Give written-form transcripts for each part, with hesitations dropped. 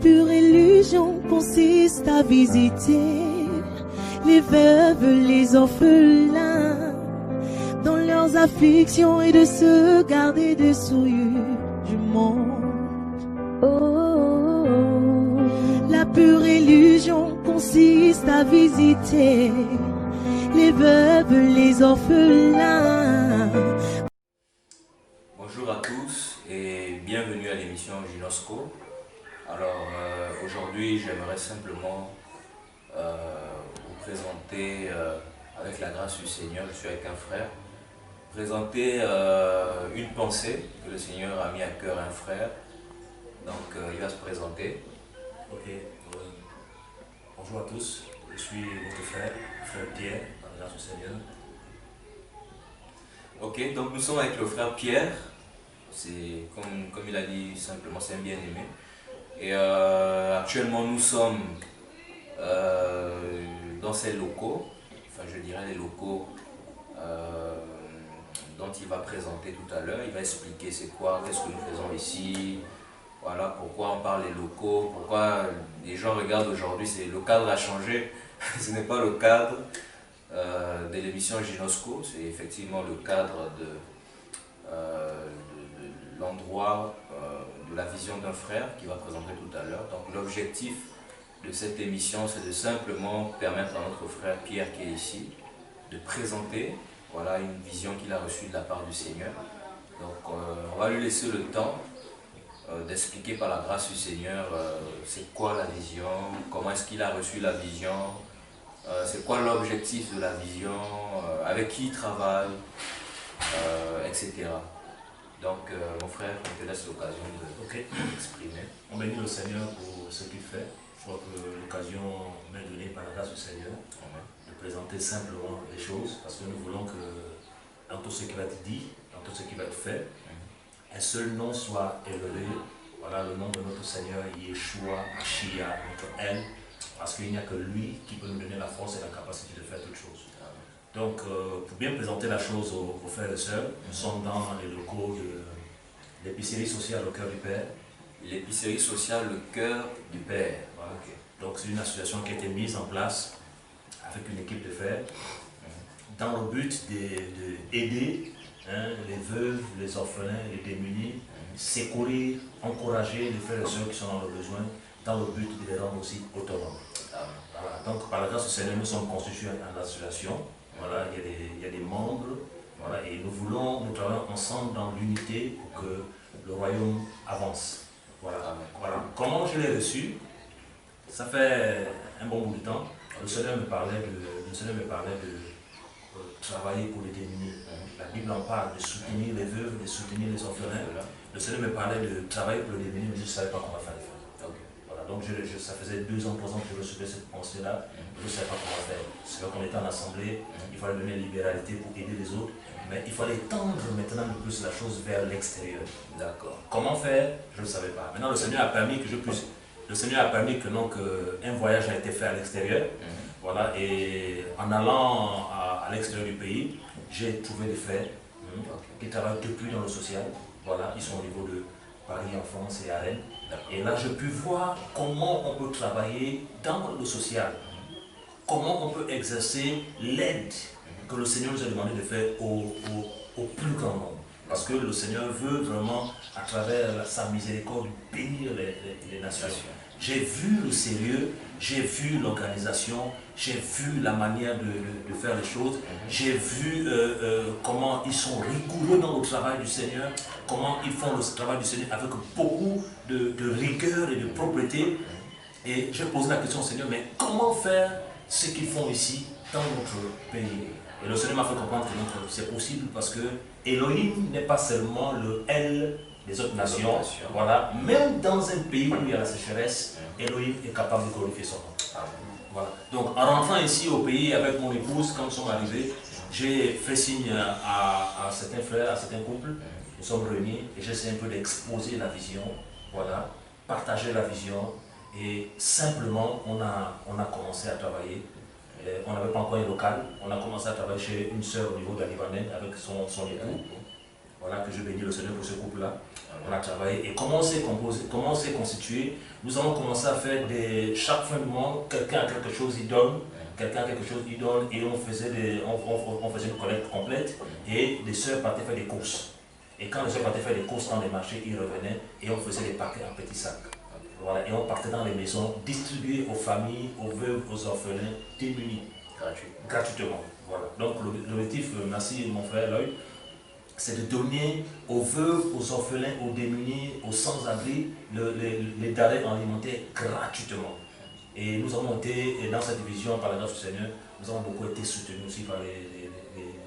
pure illusion consiste à visiter les veuves, les orphelins dans leurs afflictions et de se garder des souillures du monde. La pure illusion consiste à visiter les veuves, les orphelins. Bonjour à tous et bienvenue à l'émission Ginosco. Alors aujourd'hui j'aimerais simplement vous présenter, avec la grâce du Seigneur, je suis avec un frère, présenter une pensée que le Seigneur a mis à cœur à un frère. Donc il va se présenter. Ok, bonjour à tous, je suis votre frère Pierre, par la grâce du Seigneur. Ok, donc nous sommes avec le frère Pierre, c'est comme il a dit simplement, c'est un bien-aimé. Et actuellement nous sommes dans ces locaux, enfin je dirais les locaux dont il va présenter tout à l'heure. Il va expliquer c'est quoi, qu'est-ce que nous faisons ici. Voilà pourquoi on parle des locaux, pourquoi les gens regardent aujourd'hui, le cadre a changé. Ce n'est pas le cadre de l'émission Ginosco, c'est effectivement le cadre de l'endroit de la vision d'un frère qui va présenter tout à l'heure. Donc l'objectif de cette émission, c'est de simplement permettre à notre frère Pierre qui est ici de présenter une vision qu'il a reçue de la part du Seigneur. Donc on va lui laisser le temps d'expliquer par la grâce du Seigneur c'est quoi la vision, comment est-ce qu'il a reçu la vision, c'est quoi l'objectif de la vision, avec qui il travaille, etc. Donc mon frère, on te laisse l'occasion d'exprimer. On bénit le Seigneur pour ce qu'il fait. Je crois que l'occasion m'est donnée par la grâce du Seigneur de présenter simplement les choses, parce que nous voulons que dans tout ce qui va être dit, dans tout ce qui va être fait, un seul nom soit élevé. Voilà le nom de notre Seigneur, Yeshua, Mashiach, notre aile, parce qu'il n'y a que lui qui peut nous donner la force et la capacité de faire toutes choses. Donc, pour bien présenter la chose aux frères et sœurs, nous sommes dans les locaux de l'épicerie sociale au cœur du Père. L'épicerie sociale Le Cœur du Père. Voilà. Okay. Donc, c'est une association qui a été mise en place avec une équipe de frères dans le but d'aider les veuves, les orphelins, les démunis, secourir, encourager les frères et sœurs qui sont dans le besoin, dans le but de les rendre aussi autonomes. Voilà. Donc, par la grâce du Seigneur, nous sommes constitués en association. Voilà, il y a des membres, voilà, et nous travaillons ensemble dans l'unité pour que le royaume avance. Voilà. Comment je l'ai reçu? Ça fait un bon bout de temps. Le Seigneur me parlait de travailler pour les démunis. La Bible en parle, de soutenir les veuves, de soutenir les orphelins. Le Seigneur me parlait de travailler pour les démunis, mais je ne savais pas comment faire les faire. Voilà, donc ça faisait 2 ans, 3 ans que je recevais cette pensée-là, je ne savais pas comment faire. C'est vrai qu'on était en assemblée, il fallait donner une libéralité pour aider les autres, mais il fallait tendre maintenant le plus la chose vers l'extérieur. D'accord. Comment faire? Je ne savais pas. Maintenant, le Seigneur a permis que je puisse. Le Seigneur a permis qu'un voyage a été fait à l'extérieur. Voilà, et en allant à l'extérieur du pays, j'ai trouvé des frères qui travaillent depuis dans le social. Voilà, ils sont au niveau de Paris en France et à Rennes. Et là, j'ai pu voir comment on peut travailler dans le social, comment on peut exercer l'aide que le Seigneur nous a demandé de faire au plus grand nombre. Parce que le Seigneur veut vraiment, à travers sa miséricorde, bénir les nations. J'ai vu le sérieux, j'ai vu l'organisation, j'ai vu la manière de faire les choses, j'ai vu comment ils sont rigoureux dans le travail du Seigneur, comment ils font le travail du Seigneur avec beaucoup de rigueur et de propreté. Et j'ai posé la question au Seigneur, mais comment faire ce qu'ils font ici dans notre pays? Et le Seigneur m'a fait comprendre que c'est possible parce que Elohim n'est pas seulement le L des autres nations. Voilà. Même dans un pays où il y a la sécheresse, Elohim est capable de glorifier son nom. Voilà. Donc en rentrant ici au pays avec mon épouse, quand nous sommes arrivés, j'ai fait signe à certains frères, à certains couples. Nous sommes réunis et j'essaie un peu d'exposer la vision, voilà, partager la vision. Et simplement, on a commencé à travailler. On n'avait pas encore un local. On a commencé à travailler chez une sœur au niveau de la Libanais avec son époux. Voilà, que je bénis le Seigneur pour ce couple-là. On a travaillé. Et comment on s'est composé, comment on s'est constitué? Nous avons commencé à faire chaque fin de mois, quelqu'un a quelque chose, il donne. Quelqu'un a quelque chose, il donne. Et on faisait une collecte complète. Et les sœurs partaient faire des courses. Et quand les sœurs partaient faire des courses dans les marchés, ils revenaient et on faisait des paquets en petits sacs. Voilà, et on partait dans les maisons, distribuer aux familles, aux veuves, aux orphelins, démunis. Gratuitement. Voilà. Donc l'objectif, merci mon frère Lloyd, c'est de donner aux veuves, aux orphelins, aux démunis, aux sans-abri les denrées alimentaires gratuitement. Et nous avons été, dans cette division, par la grâce du Seigneur, nous avons beaucoup été soutenus aussi par les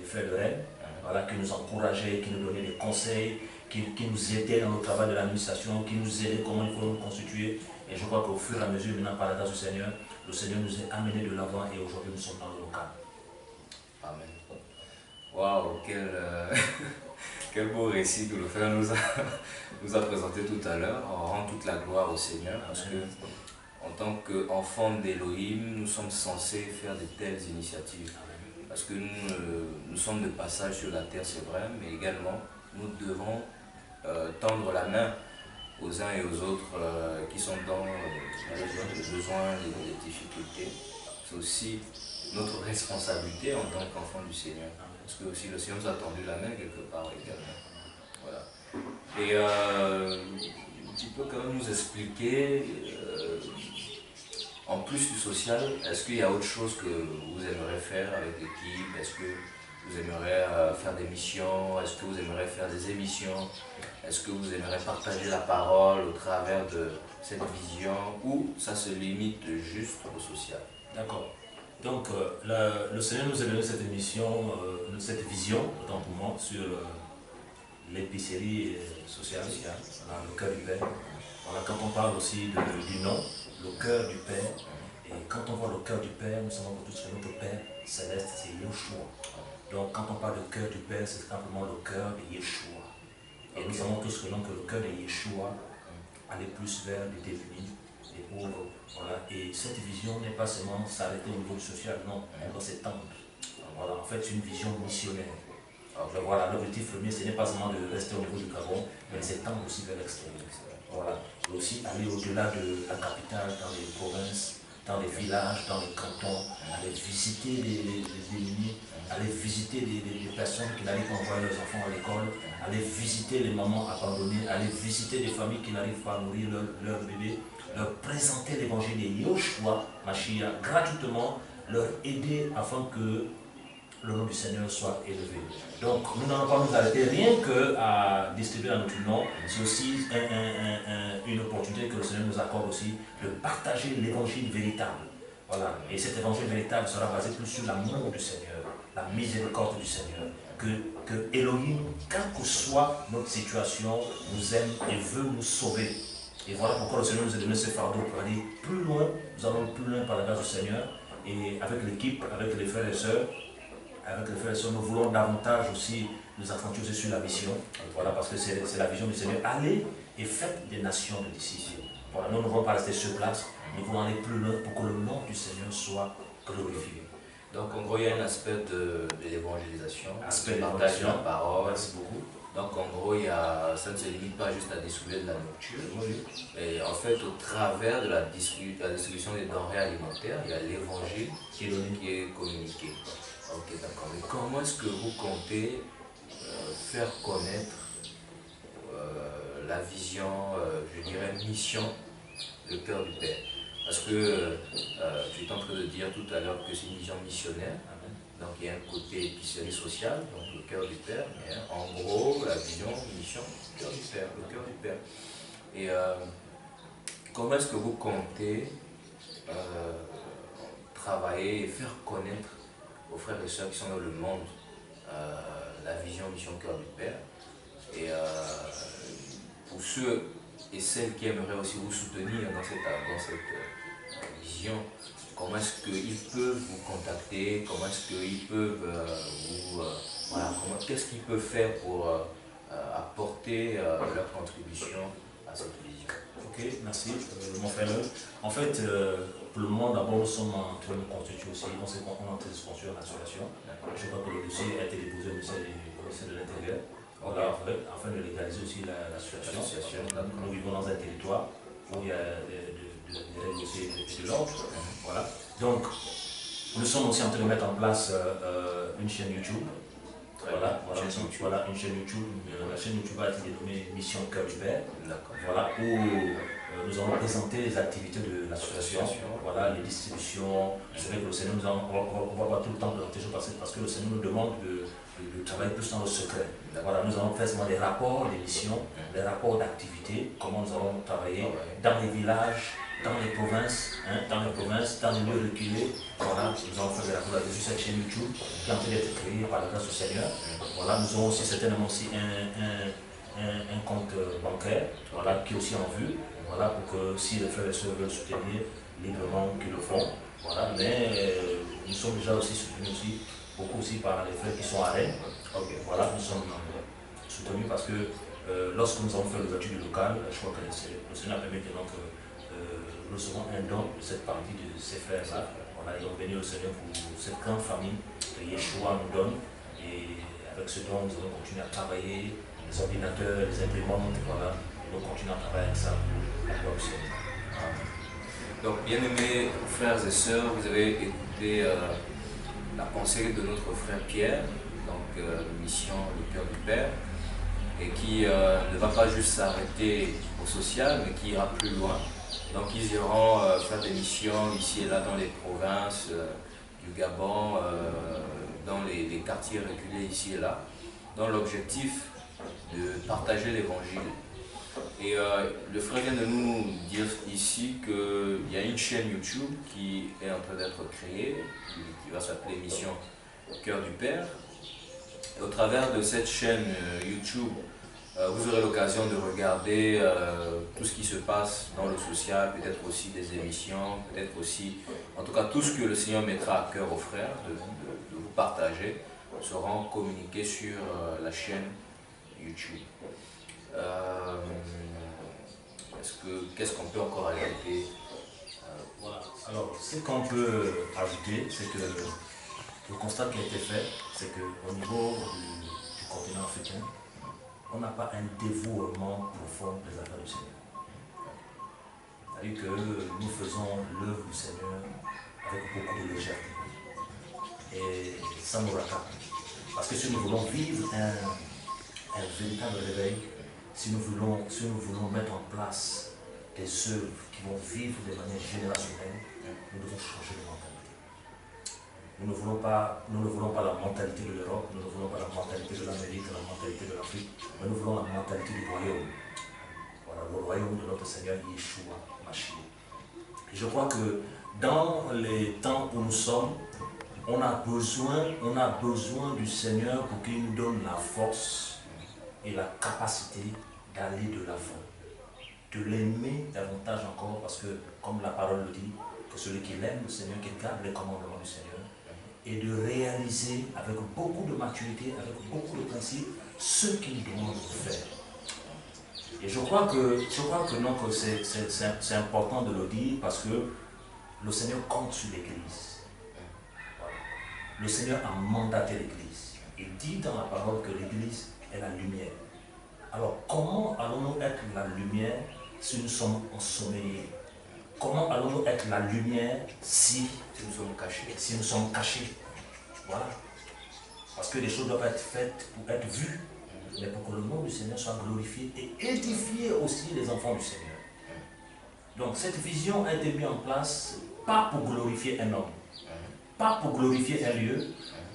frères de Rennes, voilà, qui nous encourageaient, qui nous donnaient des conseils, qui nous aidaient dans le travail de l'administration, qui nous aidaient comment il faut nous constituer. Et je crois qu'au fur et à mesure, maintenant, par la grâce du Seigneur, le Seigneur nous a amenés de l'avant et aujourd'hui nous sommes dans le local. Amen. Waouh, quel beau récit que le frère nous a présenté tout à l'heure. On rend toute la gloire au Seigneur parce que, en tant qu'enfants d'Élohim, nous sommes censés faire de telles initiatives. Parce que nous sommes de passage sur la terre, c'est vrai, mais également nous devons tendre la main aux uns et aux autres qui sont dans les besoins, les difficultés. C'est aussi notre responsabilité en tant qu'enfants du Seigneur. Parce que aussi le Seigneur nous a tendu la main quelque part également. Voilà. Et tu peux quand même nous expliquer, en plus du social, est-ce qu'il y a autre chose que vous aimeriez faire avec l'équipe? Est-ce que vous aimeriez faire des missions? Est-ce que vous aimeriez faire des émissions? Est-ce que vous aimeriez partager la parole au travers de cette vision? Ou ça se limite juste au social? D'accord. Donc, le Seigneur nous a donné cette émission, cette vision, autant pour moi, sur l'épicerie sociale, voilà, le cœur du Père. Voilà, quand on parle aussi du nom, le cœur du Père, et quand on voit le cœur du Père, nous savons tous que notre Père céleste, c'est Yeshua. Donc, quand on parle de cœur du Père, c'est simplement le cœur de Yeshua. Et nous savons tous que le cœur de Yeshua allait plus vers les démunis, les pauvres. Voilà. Et cette vision n'est pas seulement s'arrêter au niveau social, non, elle doit s'étendre. Voilà. En fait, c'est une vision missionnaire. Alors, voilà, l'objectif premier, ce n'est pas seulement de rester au niveau du Gabon, mais de s'étendre aussi vers l'extérieur. Voilà. Et aussi aller au-delà de la capitale, dans les provinces, dans les villages, dans les cantons, aller visiter les démunis, aller visiter des personnes qui n'arrivent pas à envoyer leurs enfants à l'école, aller visiter les mamans abandonnées, aller visiter des familles qui n'arrivent pas à nourrir leurs bébés, leur présenter l'évangile de Yoshua, Mashiach, gratuitement, leur aider afin que le nom du Seigneur soit élevé. Donc nous n'allons pas nous arrêter rien qu'à distribuer à notre nom. C'est aussi une opportunité que le Seigneur nous accorde aussi de partager l'évangile véritable. Voilà. Et cet évangile véritable sera basé plus sur l'amour du Seigneur, la miséricorde du Seigneur. Que Elohim, quelle que soit notre situation, nous aime et veut nous sauver. Et voilà pourquoi le Seigneur nous a donné ce fardeau pour aller plus loin. Nous allons plus loin par la grâce du Seigneur. Et avec l'équipe, avec les frères et sœurs, nous voulons davantage aussi nous accentuer aussi sur la mission. Voilà, parce que c'est la vision du Seigneur. Allez et faites des nations de disciples. Voilà, nous ne voulons pas rester sur place. Nous voulons aller plus loin pour que le nom du Seigneur soit glorifié. Donc en gros, il y a un aspect de l'évangélisation, Aspect de partage de la parole. Merci beaucoup. Donc en gros, ça ne se limite pas juste à distribuer de la nourriture. Oui. Et en fait, au travers de la distribution des denrées alimentaires, il y a l'évangile qui est communiqué. Ok, d'accord. Mais comment est-ce que vous comptez faire connaître la vision, je dirais, mission, le cœur du Père? Parce que tu es en train de dire tout à l'heure que c'est une vision missionnaire. Donc il y a un côté épicerie sociale, donc le cœur du Père, mais en gros, la vision, mission, le cœur du Père, le cœur du Père. Et comment est-ce que vous comptez travailler et faire connaître aux frères et sœurs qui sont dans le monde la vision, mission, cœur du Père? Et pour ceux et celles qui aimeraient aussi vous soutenir dans cette vision, comment est-ce qu'ils peuvent vous contacter? Comment est-ce qu'ils peuvent qu'est-ce qu'ils peuvent faire pour apporter leur contribution à cette vision? Ok, merci, mon frère. En fait, pour le moment, d'abord, nous sommes en train de constituer aussi, on est en train de construire l'association. Je crois que le dossier a été déposé au ministère de l'Intérieur. Voilà, afin de légaliser aussi la situation. L'association, Nous vivons dans un territoire où il y a des règles aussi et de l'ordre. Voilà. Donc, nous sommes aussi en train de mettre en place une chaîne YouTube. Voilà, une chaîne YouTube. La chaîne YouTube a été dénommée Mission Cœur du Père. Voilà, où nous allons présenter les activités de l'association, voilà, les distributions. C'est vrai que le Seigneur on va pas tout le temps présenter parce que le Seigneur nous demande de travailler plus dans le secret. Voilà, nous allons faire seulement des rapports d'émissions, des rapports d'activités, comment nous allons travailler dans les villages, dans les provinces, dans les lieux reculés. Voilà, nous allons faire des rapports sur cette chaîne YouTube qui est en train d'être créée par la grâce du Seigneur. Voilà, nous aurons aussi certainement aussi un compte bancaire, voilà, qui est aussi en vue. Voilà, pour que si les frères et sœurs veulent soutenir librement, qu'ils le font. Voilà, mais nous sommes déjà aussi soutenus aussi, beaucoup aussi par les frères qui sont à Rennes. Voilà, nous sommes soutenus parce que lorsque nous avons fait l'ouverture du local, je crois que le Seigneur a permis maintenant que nous recevons un don de cette partie de ces frères-là. Voilà, ils ont béni le Seigneur pour cette grande famille que Yeshua nous donne. Et avec ce don, nous allons continuer à travailler, les ordinateurs, les imprimantes, voilà. Nous continuons à travailler avec ça pour la gloire du Seigneur. Donc, bien-aimés frères et sœurs, vous avez écouté la pensée de notre frère Pierre, donc mission Le Cœur du Père, et qui ne va pas juste s'arrêter au social, mais qui ira plus loin. Donc, ils iront faire des missions ici et là dans les provinces du Gabon, dans les quartiers reculés ici et là, dans l'objectif de partager l'évangile. Et le frère vient de nous dire ici qu'il y a une chaîne YouTube qui est en train d'être créée, qui va s'appeler Mission Cœur du Père. Et au travers de cette chaîne YouTube, vous aurez l'occasion de regarder tout ce qui se passe dans le social, peut-être aussi des émissions, peut-être aussi, en tout cas tout ce que le Seigneur mettra à cœur aux frères de vous partager, seront communiqués sur la chaîne YouTube. Qu'est-ce qu'on peut encore ajouter? Voilà. Alors, ce qu'on peut ajouter, c'est que le constat qui a été fait, c'est qu'au niveau du continent africain, on n'a pas un dévouement profond des affaires du Seigneur. C'est-à-dire que nous faisons l'œuvre du Seigneur avec beaucoup de légèreté et sans nous rattraper. Parce que si nous voulons vivre un véritable réveil, si nous voulons mettre en place des œuvres qui vont vivre de manière générationnelle, nous devons changer de mentalité. Nous ne voulons pas la mentalité de l'Europe, nous ne voulons pas la mentalité de l'Amérique, la mentalité de l'Afrique, mais nous voulons la mentalité du royaume. Voilà, le royaume de notre Seigneur Yeshua Mashiach. Et je crois que dans les temps où nous sommes, on a besoin du Seigneur pour qu'il nous donne la force et la capacité d'aller de l'avant, de l'aimer davantage encore, parce que, comme la parole le dit, que celui qui aime le Seigneur, qui garde les commandements du Seigneur, et de réaliser avec beaucoup de maturité, avec beaucoup de principes, ce qu'il demande de faire. Et je crois que c'est important de le dire, parce que le Seigneur compte sur l'Église. Voilà. Le Seigneur a mandaté l'Église. Il dit dans la parole que l'Église est la lumière. Alors, comment allons-nous être la lumière si nous sommes ensommeillés? Comment allons-nous être la lumière si nous sommes cachés? Voilà. Parce que les choses doivent être faites pour être vues, mais pour que le nom du Seigneur soit glorifié et édifier aussi les enfants du Seigneur. Donc, cette vision a été mise en place pas pour glorifier un homme, pas pour glorifier un lieu,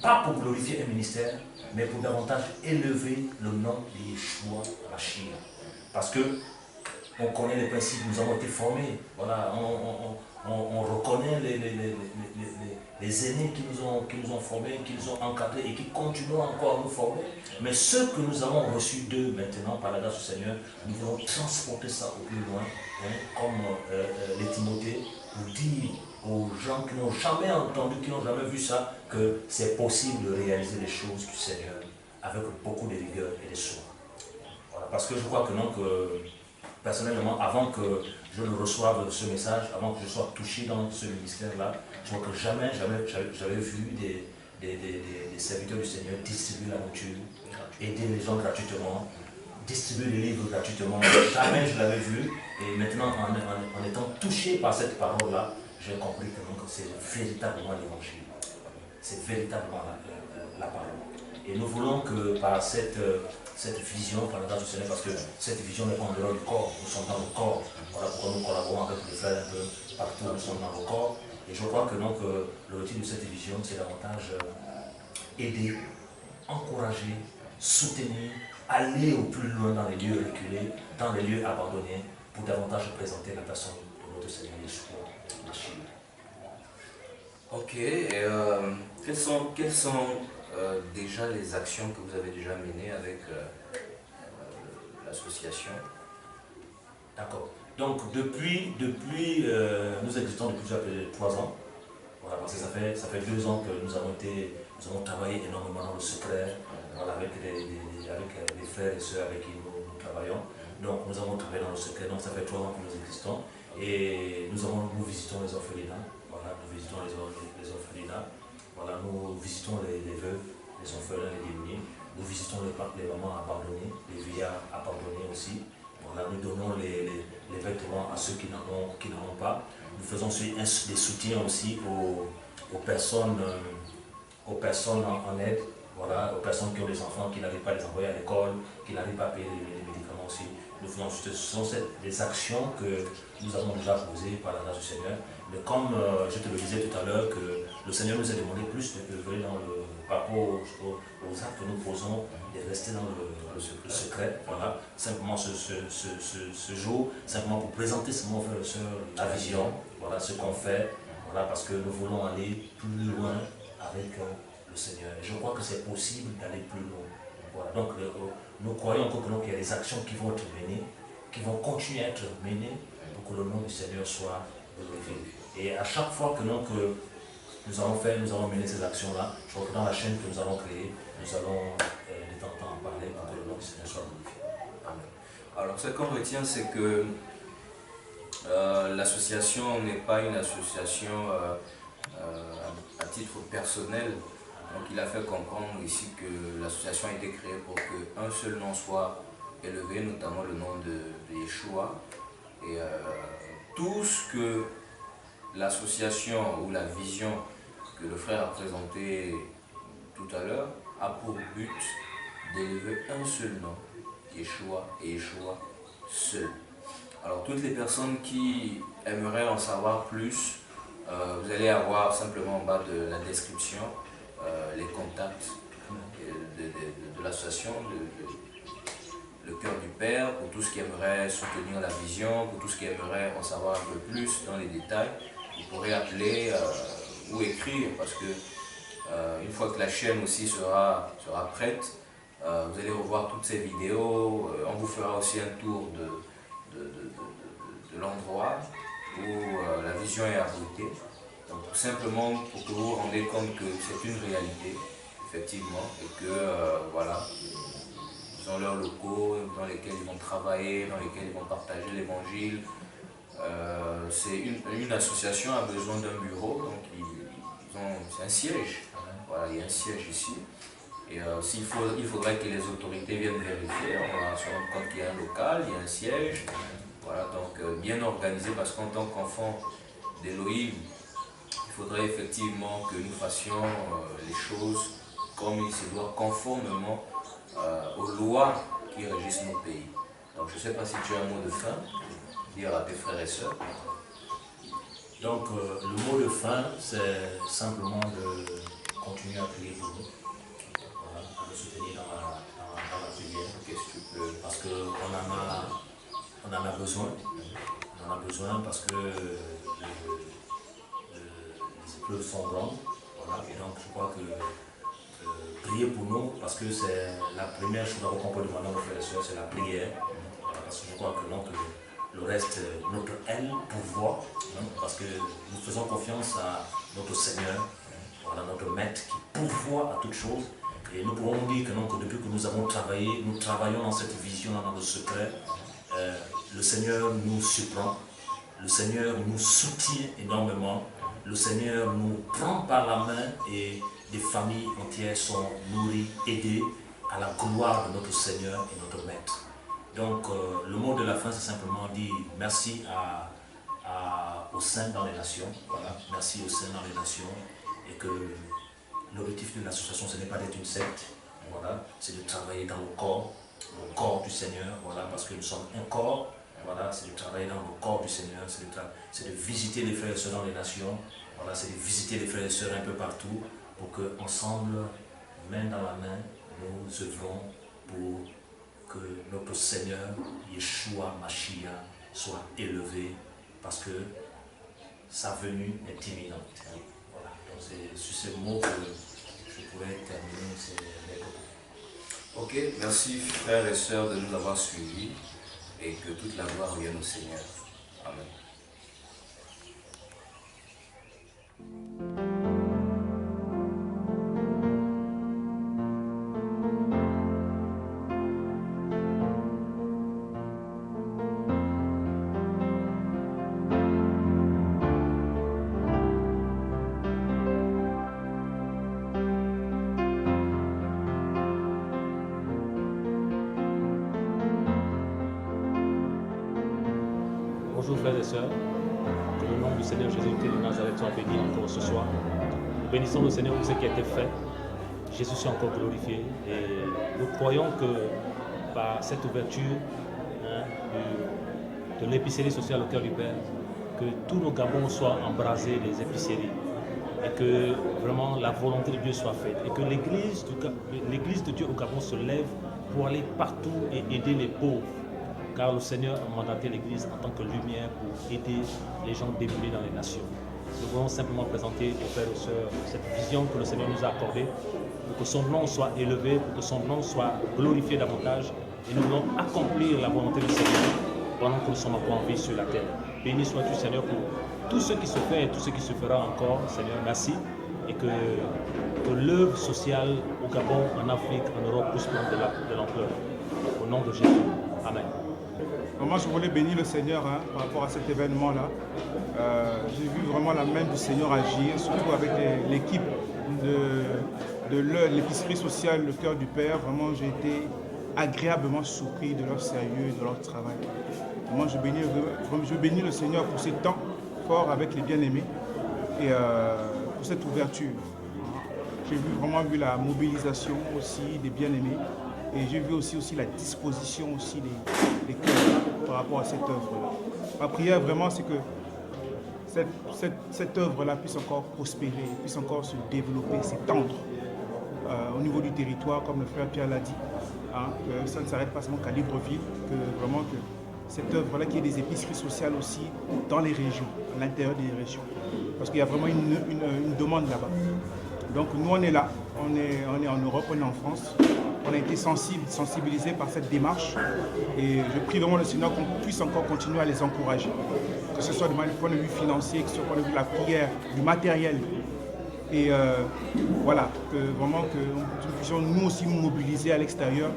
pas pour glorifier un ministère, mais pour davantage élever le nom de Yeshua Mashiach. Parce que on connaît les principes, nous avons été formés. Voilà, on reconnaît les aînés qui nous ont formés, qui nous ont encadrés et qui continuent encore à nous former. Mais ce que nous avons reçu d'eux maintenant par la grâce du Seigneur, nous voulons transporter ça au plus loin, comme les Timothées, pour dire aux gens qui n'ont jamais entendu, qui n'ont jamais vu ça, que c'est possible de réaliser les choses du Seigneur avec beaucoup de rigueur et de soin. Voilà, parce que je crois que non, personnellement, avant que je ne reçoive ce message, avant que je sois touché dans ce ministère-là, je crois que jamais j'avais vu des serviteurs du Seigneur distribuer la nourriture, aider les gens gratuitement, distribuer des livres gratuitement. Jamais je l'avais vu. Et maintenant, en étant touché par cette parole-là, j'ai compris que c'est véritablement l'évangile. C'est véritablement la parole. Et nous voulons que par cette vision, par la grâce du Seigneur, parce que cette vision n'est pas en dehors du corps, nous sommes dans le corps. Voilà pourquoi nous collaborons avec les frères un peu partout, nous sommes dans le corps. Et je crois que le titre de cette vision, c'est davantage aider, encourager, soutenir, aller au plus loin dans les lieux reculés, dans les lieux abandonnés, pour davantage présenter la personne de notre Seigneur Yeshua Mashiach. Ok, et quelles sont déjà les actions que vous avez déjà menées avec l'association? D'accord. Donc depuis nous existons depuis 3 ans. Voilà, parce que ça fait 2 ans que nous avons travaillé énormément dans le secret, voilà, avec les frères et sœurs avec qui nous travaillons. Donc nous avons travaillé dans le secret, donc ça fait 3 ans que nous existons. Et nous visitons les orphelinats, voilà, nous visitons les orphelinats, voilà, nous visitons les veuves, les orphelins, les démunis, nous visitons les mamans abandonnées, les vieillards abandonnés aussi. Voilà, nous donnons les vêtements à ceux qui n'en ont pas. Nous faisons des soutiens aussi aux personnes en aide, voilà, aux personnes qui ont des enfants, qui n'arrivent pas à les envoyer à l'école, qui n'arrivent pas à payer les médicaments aussi. Ce sont des actions que nous avons déjà posées par la grâce du Seigneur. Mais comme je te le disais tout à l'heure, que le Seigneur nous a demandé plus d'œuvrer par rapport aux actes que nous posons, de rester dans le secret. Voilà. Simplement ce jour, simplement pour présenter seulement aux frères et sœurs la vision, voilà ce qu'on fait, voilà, parce que nous voulons aller plus loin avec le Seigneur. Et je crois que c'est possible d'aller plus loin. Voilà. Donc nous croyons encore qu'il y a des actions qui vont être menées, qui vont continuer à être menées pour que le nom du Seigneur soit glorifié. Et à chaque fois que nous allons mener ces actions-là, je crois que dans la chaîne que nous allons créer, nous allons de temps en temps en parler pour que le nom du Seigneur soit glorifié. Amen. Alors ce qu'on retient, c'est que l'association n'est pas une association à titre personnel. Donc il a fait comprendre ici que l'association a été créée pour qu'un seul nom soit élevé, notamment le nom de Yeshua. Et tout ce que l'association ou la vision que le frère a présentée tout à l'heure a pour but d'élever un seul nom, Yeshua, et Yeshua seul. Alors toutes les personnes qui aimeraient en savoir plus, vous allez avoir simplement en bas de la description les contacts de l'association, le cœur du Père, pour tout ce qui aimerait soutenir la vision, pour tout ce qui aimerait en savoir un peu plus dans les détails. Vous pourrez appeler ou écrire, parce que une fois que la chaîne aussi sera prête, vous allez revoir toutes ces vidéos. On vous fera aussi un tour de l'endroit où la vision est abritée. Donc tout simplement pour que vous vous rendez compte que c'est une réalité, effectivement, et que voilà, ils ont leurs locaux dans lesquels ils vont travailler, dans lesquels ils vont partager l'évangile. C'est une association a besoin d'un bureau, donc c'est un siège. Voilà, il y a un siège ici. Et il faudrait que les autorités viennent vérifier. On va se rendre compte qu'il y a un local, il y a un siège. Voilà, donc bien organisé, parce qu'en tant qu'enfant d'Élohim, il faudrait effectivement que nous fassions les choses comme il se doit, conformément aux lois qui régissent nos pays. Donc je ne sais pas si tu as un mot de fin à dire à tes frères et sœurs. Donc le mot de fin, c'est simplement de continuer à prier pour nous, voilà, à nous soutenir dans la prière. Qu'est-ce que tu peux... Parce qu'on en a besoin. On en a besoin parce que les épreuves sont grandes. Voilà. Et donc je crois que prier pour nous, parce que c'est la première chose qu'on peut demander à nos frères et sœurs, c'est la prière. Voilà, parce que je crois que le reste, notre aile pourvoit, hein, parce que nous faisons confiance à notre Seigneur, voilà, notre Maître qui pourvoit à toutes choses. Et nous pouvons dire que depuis que nous avons travaillé, nous travaillons dans cette vision, dans le secret. Le Seigneur nous surprend, le Seigneur nous soutient énormément, le Seigneur nous prend par la main et des familles entières sont nourries, aidées à la gloire de notre Seigneur et notre Maître. Donc, le mot de la fin, c'est simplement dire merci aux saints dans les nations. Voilà, merci aux saints dans les nations. Et que l'objectif de l'association, ce n'est pas d'être une secte. Voilà, c'est de travailler dans le corps du Seigneur. Voilà, parce que nous sommes un corps. Voilà, c'est de travailler dans le corps du Seigneur. C'est de visiter les frères et sœurs dans les nations. Voilà, c'est de visiter les frères et sœurs un peu partout pour qu'ensemble, main dans la main, nous œuvrons pour que notre Seigneur, Yeshua Mashiach, soit élevé parce que sa venue est imminente. Voilà. Donc c'est sur ces mots que je pourrais terminer ces propos. Ok, merci frères et sœurs de nous avoir suivis et que toute la gloire revienne au Seigneur. Amen. Bonjour frères et sœurs, que le nom du Seigneur Jésus-Christ de Nazareth soit béni encore ce soir. Nous bénissons le Seigneur pour ce qui a été fait. Jésus s'est encore glorifié et nous croyons que par cette ouverture de l'épicerie sociale au cœur du Père, que tous nos Gabons soient embrasés des épiceries et que vraiment la volonté de Dieu soit faite et que l'église de Dieu au Gabon se lève pour aller partout et aider les pauvres. Car le Seigneur a mandaté l'Église en tant que lumière pour aider les gens démunis dans les nations. Nous voulons simplement présenter aux frères et aux sœurs cette vision que le Seigneur nous a accordée pour que son nom soit élevé, pour que son nom soit glorifié davantage. Et nous voulons accomplir la volonté du Seigneur pendant que nous sommes encore en vie sur la terre. Béni sois-tu, Seigneur, pour tout ce qui se fait et tout ce qui se fera encore. Seigneur, merci. Et que l'œuvre sociale au Gabon, en Afrique, en Europe puisse prendre de l'ampleur. Au nom de Jésus. Amen. Moi, je voulais bénir le Seigneur par rapport à cet événement-là. J'ai vu vraiment la main du Seigneur agir, surtout avec l'équipe de l'épicerie sociale, le cœur du Père. Vraiment, j'ai été agréablement surpris de leur sérieux et de leur travail. Moi, je bénis le Seigneur pour ces temps forts avec les bien-aimés et pour cette ouverture. J'ai vraiment vu la mobilisation aussi des bien-aimés. Et j'ai vu aussi la disposition aussi des cœurs par rapport à cette œuvre-là. Ma prière vraiment, c'est que cette œuvre-là puisse encore prospérer, puisse encore se développer, s'étendre au niveau du territoire, comme le frère Pierre l'a dit. Que ça ne s'arrête pas seulement qu'à Libreville, que vraiment que cette œuvre-là, qu'il y ait des épiceries sociales aussi dans les régions, à l'intérieur des régions. Parce qu'il y a vraiment une demande là-bas. Donc nous, on est là, on est en Europe, on est en France. On a été sensibilisés par cette démarche et je prie vraiment le Seigneur qu'on puisse encore continuer à les encourager, que ce soit du point de vue financier, que ce soit du point de vue de la prière, du matériel. Et voilà, que vraiment que nous puissions nous aussi nous mobiliser à l'extérieur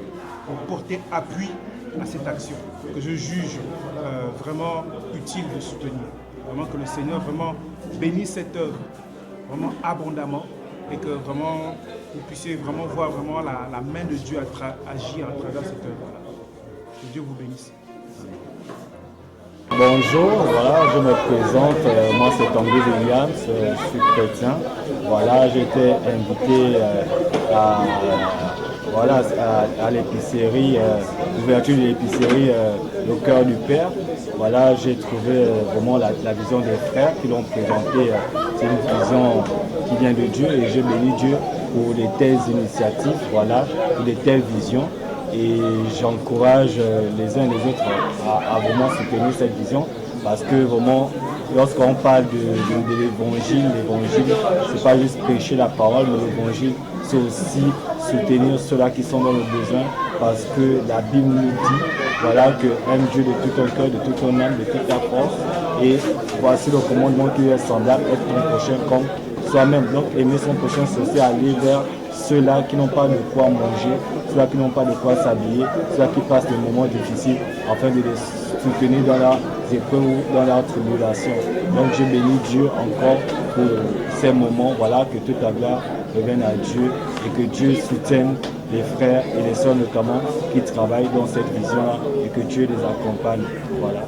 pour porter appui à cette action, que je juge vraiment utile de soutenir. Vraiment que le Seigneur vraiment bénisse cette œuvre vraiment abondamment et que vraiment vous puissiez vraiment voir vraiment la main de Dieu agir à travers cette œuvre-là. Que Dieu vous bénisse. Bonjour, voilà, je me présente, moi c'est Tanguy Williams, je suis chrétien. Voilà, j'ai été invité à l'épicerie, l'ouverture de l'épicerie Le Cœur du Père. Voilà, j'ai trouvé vraiment la vision des frères qui l'ont présentée. C'est une vision qui vient de Dieu et je bénis Dieu pour de telles initiatives, voilà, pour de telles visions. Et j'encourage les uns et les autres à vraiment soutenir cette vision parce que vraiment, lorsqu'on parle de l'évangile, c'est pas juste prêcher la parole, mais l'évangile, c'est aussi soutenir ceux-là qui sont dans le besoin parce que la Bible nous dit, voilà, que aime Dieu de tout ton cœur, de toute ton âme, de toute ta force. Et voici le commandement qui est semblable, être ton prochain comme soi-même. Donc aimer son prochain, c'est aussi aller vers ceux-là qui n'ont pas de quoi manger, ceux-là qui n'ont pas de quoi s'habiller, ceux-là qui passent des moments difficiles, afin de les soutenir dans leurs épreuves ou dans leurs tribulations. Donc je bénis Dieu encore pour ces moments, voilà, que toute la gloire revienne à Dieu et que Dieu soutienne les frères et les sœurs notamment qui travaillent dans cette vision-là et que Dieu les accompagne. Voilà.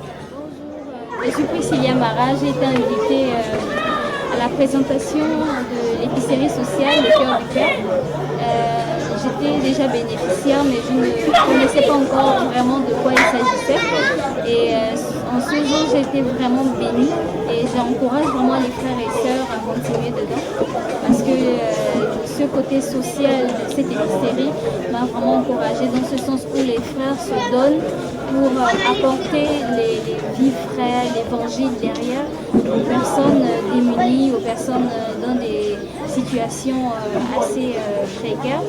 Je suis Priscilla Mara, j'ai été invitée à la présentation de l'épicerie sociale Le Cœur du Père. J'étais déjà bénéficiaire, mais je ne connaissais pas encore vraiment de quoi il s'agissait. Et en ce jour, j'ai été vraiment bénie et j'encourage vraiment les frères et sœurs à continuer dedans. Parce que ce côté social de cette épicerie m'a vraiment encouragée dans ce sens où les frères se donnent pour apporter les vifs frères, l'évangile derrière aux personnes démunies, aux personnes dans des situations assez précaires.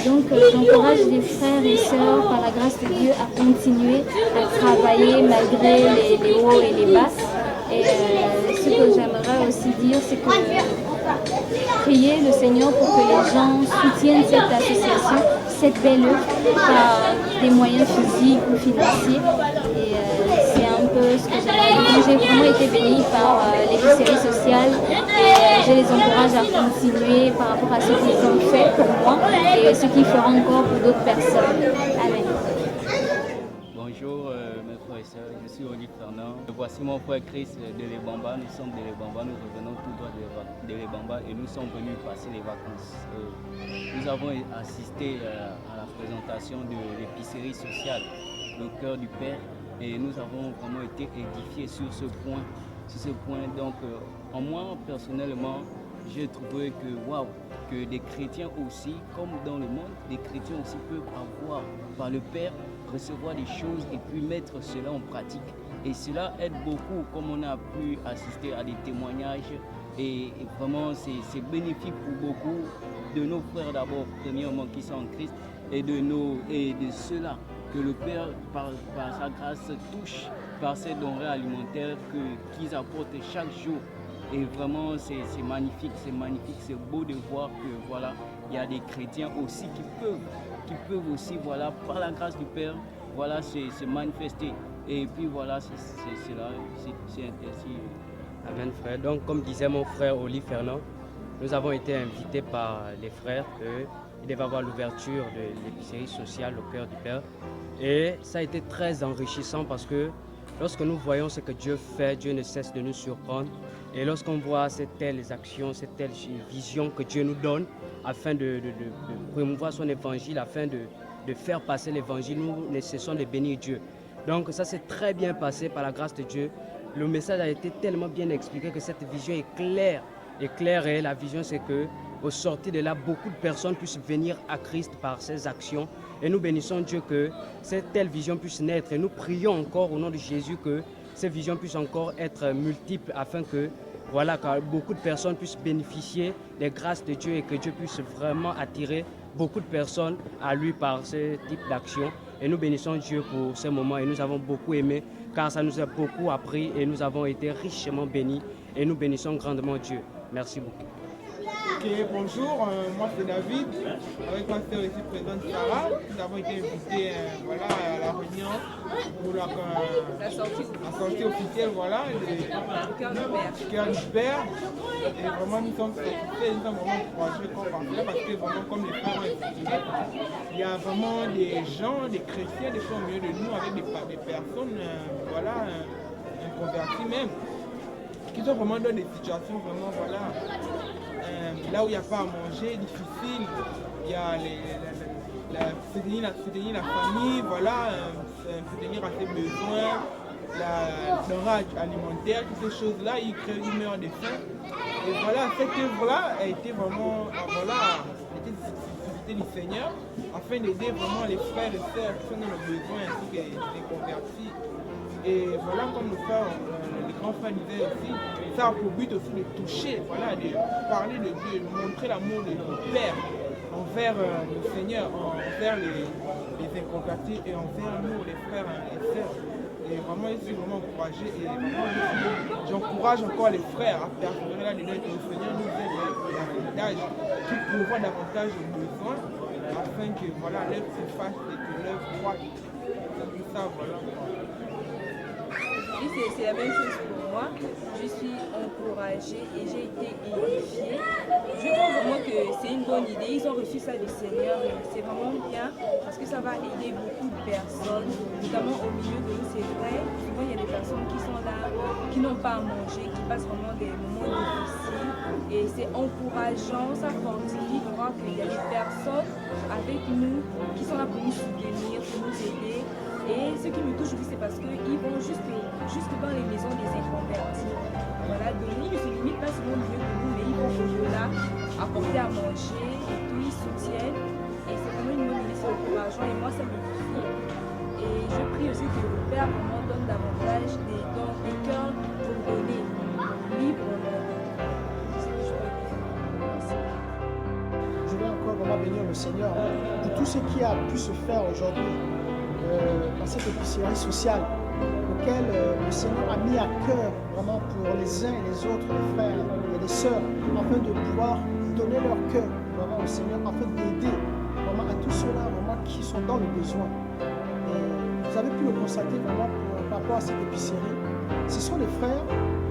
Donc j'encourage les frères et sœurs par la grâce de Dieu à continuer à travailler malgré les hauts et les bas. Et ce que j'aimerais aussi dire, c'est que prier le Seigneur pour que les gens soutiennent cette association, cette belle œuvre, par des moyens physiques ou financiers. Et c'est un peu ce que j'aimerais. J'ai vraiment été bénie par l'épicerie sociale et je les encourage à continuer par rapport à ce qu'ils ont fait pour moi et ce qu'ils feront encore pour d'autres personnes. Amen. Bonjour mes frères et sœurs, je suis Olivier Fernand. Voici mon frère Chris de Lebamba. Nous sommes de Lebamba, nous revenons tout droit de Lebamba et nous sommes venus passer les vacances. Nous avons assisté à la présentation de l'épicerie sociale, Le Cœur du Père, et nous avons vraiment été édifiés sur ce point. Donc, en moi personnellement, j'ai trouvé que waouh, que des chrétiens aussi, comme dans le monde, des chrétiens aussi peuvent avoir par le Père, recevoir des choses et puis mettre cela en pratique. Et cela aide beaucoup, comme on a pu assister à des témoignages. Et vraiment, c'est bénéfique pour beaucoup de nos frères d'abord, premièrement, qui sont en Christ, et de ceux-là que le Père, par sa grâce, touche par ces denrées alimentaires qu'ils apportent chaque jour. Et vraiment, c'est magnifique, c'est beau de voir que voilà, il y a des chrétiens aussi qui peuvent aussi, voilà, par la grâce du Père, voilà, se manifester. Et puis voilà, c'est là, c'est ainsi. Amen, frère. Donc, comme disait mon frère Olivier Fernand, nous avons été invités par les frères qu'il devait avoir l'ouverture de l'épicerie sociale au Cœur du Père. Et ça a été très enrichissant parce que lorsque nous voyons ce que Dieu fait, Dieu ne cesse de nous surprendre. Et lorsqu'on voit ces telles actions, cette telle vision que Dieu nous donne afin de promouvoir son évangile, afin de faire passer l'évangile, nous ne cessons de bénir Dieu. Donc ça s'est très bien passé par la grâce de Dieu. Le message a été tellement bien expliqué que cette vision est claire. Et la vision, c'est que au sortir de là, beaucoup de personnes puissent venir à Christ par ces actions. Et nous bénissons Dieu que cette telle vision puisse naître. Et nous prions encore au nom de Jésus que ces visions puissent encore être multiples afin que, voilà, que beaucoup de personnes puissent bénéficier des grâces de Dieu et que Dieu puisse vraiment attirer beaucoup de personnes à lui par ce type d'action. Et nous bénissons Dieu pour ce moment et nous avons beaucoup aimé car ça nous a beaucoup appris et nous avons été richement bénis et nous bénissons grandement Dieu. Merci beaucoup. Ok, bonjour, moi c'est David, avec ma soeur ici présente Sarah. Nous avons été invités voilà, à la réunion pour la sortie officielle voilà, du Cœur du Père. Et vraiment nous sommes satisfaits, nous sommes vraiment encouragés parce que vraiment comme les frères ont expliqué, il y a vraiment des gens, des chrétiens, des gens au milieu de nous avec des personnes voilà, inconverties même, qui sont vraiment dans des situations vraiment voilà. Là où il n'y a pas à manger, difficile, il y a soutenir la famille, voilà, soutenir à ses besoins, la denrée alimentaire, toutes ces choses-là, ils meurent de faim. Et voilà, cette œuvre-là a été vraiment, voilà, suscitée du Seigneur, afin d'aider vraiment les frères et sœurs qui sont dans le besoin ainsi que les convertis. Et voilà, comme le grand frère disait aussi, ça a pour but aussi de toucher, voilà, de parler de Dieu, de montrer l'amour du Père envers le Seigneur, envers les inconvertis et envers nous, les frères et sœurs. Et vraiment, je suis vraiment encouragé et vraiment, j'encourage encore les frères à persévérer là-dedans et que le Seigneur nous aide davantage, qui pourvoit davantage aux besoins, afin que voilà, l'œuvre se fasse et que l'œuvre croît. C'est tout ça, voilà. aujourd'hui, c'est la même chose pour moi. Je suis encouragée et j'ai été édifiée. Je trouve vraiment que c'est une bonne idée. Ils ont reçu ça du Seigneur et c'est vraiment bien parce que ça va aider beaucoup de personnes, notamment au milieu de nous. C'est vrai, souvent il y a des personnes qui sont là, qui n'ont pas à manger, qui passent vraiment des moments difficiles. Et c'est encourageant, ça fortifie de voir qu'il y a des personnes avec nous qui sont là pour nous soutenir, pour nous aider. Et ce qui me touche aussi, c'est parce qu'ils vont jusque dans les maisons des inconvertis. Voilà, donc ils ne se limitent pas seulement au milieu de nous, mais ils vont au-delà, apporter à manger et tout, ils soutiennent. Et c'est vraiment une bonne idée, c'est encourageant et moi ça me touche. Et je prie aussi que le Père vraiment donne davantage des dons, des cœurs pour donner librement. Je vais encore vraiment bénir le Seigneur pour tout ce qui a pu se faire aujourd'hui dans cette épicerie sociale auquel le Seigneur a mis à cœur vraiment pour les uns et les autres, les frères et les sœurs, afin de pouvoir donner leur cœur vraiment au Seigneur, afin d'aider vraiment à tous ceux-là vraiment qui sont dans le besoin. Et vous avez pu le constater vraiment par rapport à cette épicerie. Ce sont les frères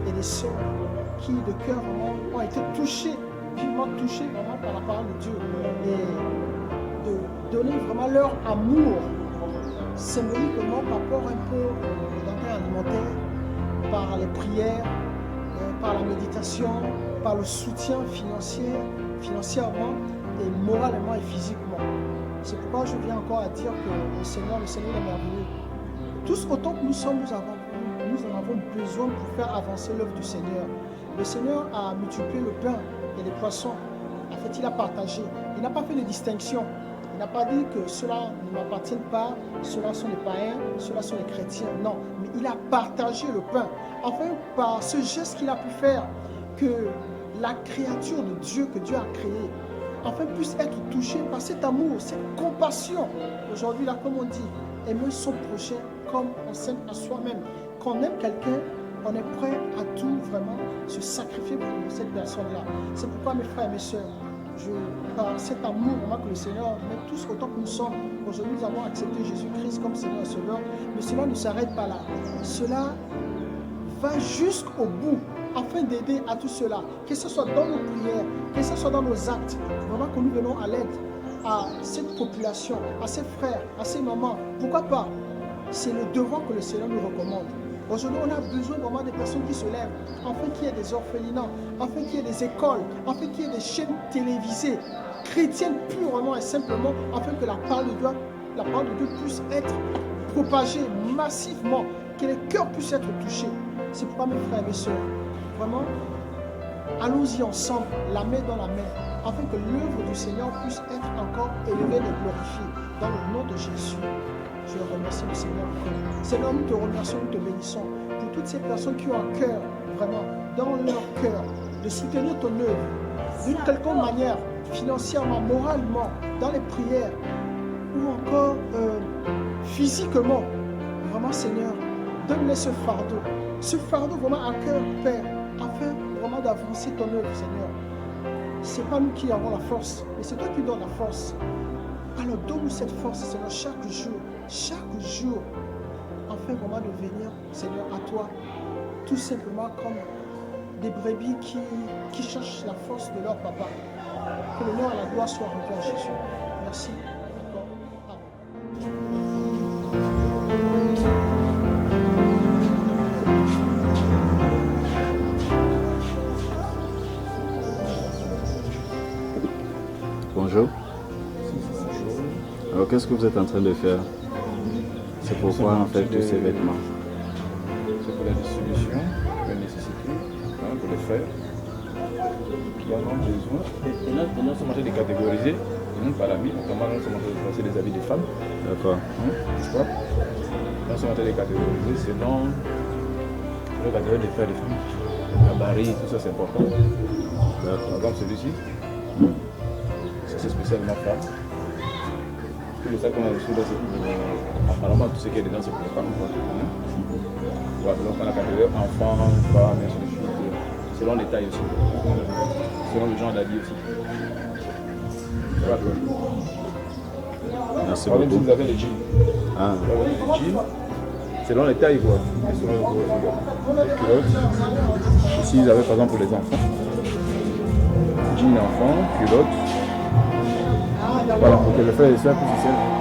et les sœurs qui de cœur vraiment ont été touchés, vivement touchés vraiment par la parole de Dieu et de donner vraiment leur amour symboliquement par rapport un peu aux denrées alimentaires, par les prières, par la méditation, par le soutien financièrement et moralement et physiquement. C'est pourquoi je viens encore à dire que le Seigneur est merveilleux. Tous autant que nous sommes, nous en avons besoin pour faire avancer l'œuvre du Seigneur. Le Seigneur a multiplié le pain et les poissons. En fait, il a partagé. Il n'a pas fait de distinction. Il n'a pas dit que cela ne m'appartient pas, ceux-là sont les païens, ceux-là sont les chrétiens. Non, mais il a partagé le pain. Enfin, par ce geste qu'il a pu faire, que la créature de Dieu que Dieu a créée, enfin puisse être touchée par cet amour, cette compassion. Aujourd'hui, là, comme on dit, aimer son prochain comme on s'aime à soi-même. Quand on aime quelqu'un, on est prêt à tout vraiment se sacrifier pour cette personne-là. C'est pourquoi mes frères et mes sœurs, par cet amour vraiment que le Seigneur, même tous autant que nous sommes, aujourd'hui nous avons accepté Jésus-Christ comme Seigneur et Sauveur, mais cela ne s'arrête pas là. Cela va jusqu'au bout afin d'aider à tout cela, que ce soit dans nos prières, que ce soit dans nos actes, vraiment que nous venons à l'aide à cette population, à ces frères, à ces mamans. Pourquoi pas? C'est le devoir que le Seigneur nous recommande. Aujourd'hui, on a besoin vraiment des personnes qui se lèvent, afin qu'il y ait des orphelinats, afin qu'il y ait des écoles, afin qu'il y ait des chaînes télévisées, chrétiennes purement et simplement, afin que la parole de Dieu puisse être propagée massivement, que les cœurs puissent être touchés. C'est pourquoi mes frères et mes sœurs, vraiment, allons-y ensemble, la main dans la main, afin que l'œuvre du Seigneur puisse être encore élevée et glorifiée. Dans le nom de Jésus. Je remercie le Seigneur. Seigneur, nous te remercions, nous te bénissons pour toutes ces personnes qui ont un cœur, vraiment, dans leur cœur, de soutenir ton œuvre, d'une quelconque manière, financièrement, moralement, dans les prières, ou encore physiquement. Vraiment, Seigneur, donne-les ce fardeau vraiment à cœur, Père, afin vraiment d'avancer ton œuvre, Seigneur. Ce n'est pas nous qui avons la force, mais c'est toi qui donnes la force. Alors donne-nous cette force, Seigneur, chaque jour, afin vraiment de venir, Seigneur, à toi, tout simplement comme des brebis qui cherchent la force de leur papa. Que l'honneur et la gloire soient rendus à Jésus. Merci. Bonjour. Alors qu'est-ce que vous êtes en train de faire? C'est pourquoi en fait tous ces vêtements? C'est pour la distribution, la nécessité, pour les frères qui en ont besoin. Et là, nous sommes en train de catégoriser, nous par amis, notamment nous sommes en train de passer les habits des femmes. D'accord. N'est-ce pas? Nous sommes en train de catégoriser selon le catégorie des frères et des femmes. Le gabarit, tout ça c'est important. Par exemple celui-ci, ça c'est spécialement femme. Tout le sac qu'on a reçu là, c'est apparemment tout ce qui est dedans, c'est pour les femmes. Voilà, donc on a catégorie enfants, femmes, ainsi de suite, selon les tailles aussi, selon le genre d'habit aussi. Voilà. Merci beaucoup. beaucoup. Vous avez les jeans. Ah. Les jeans, selon les tailles quoi. Les culottes. Ici ils avaient par exemple pour les enfants. Jean enfant, culotte. Voilà, pour que le frère et les soeurs puissent essayer.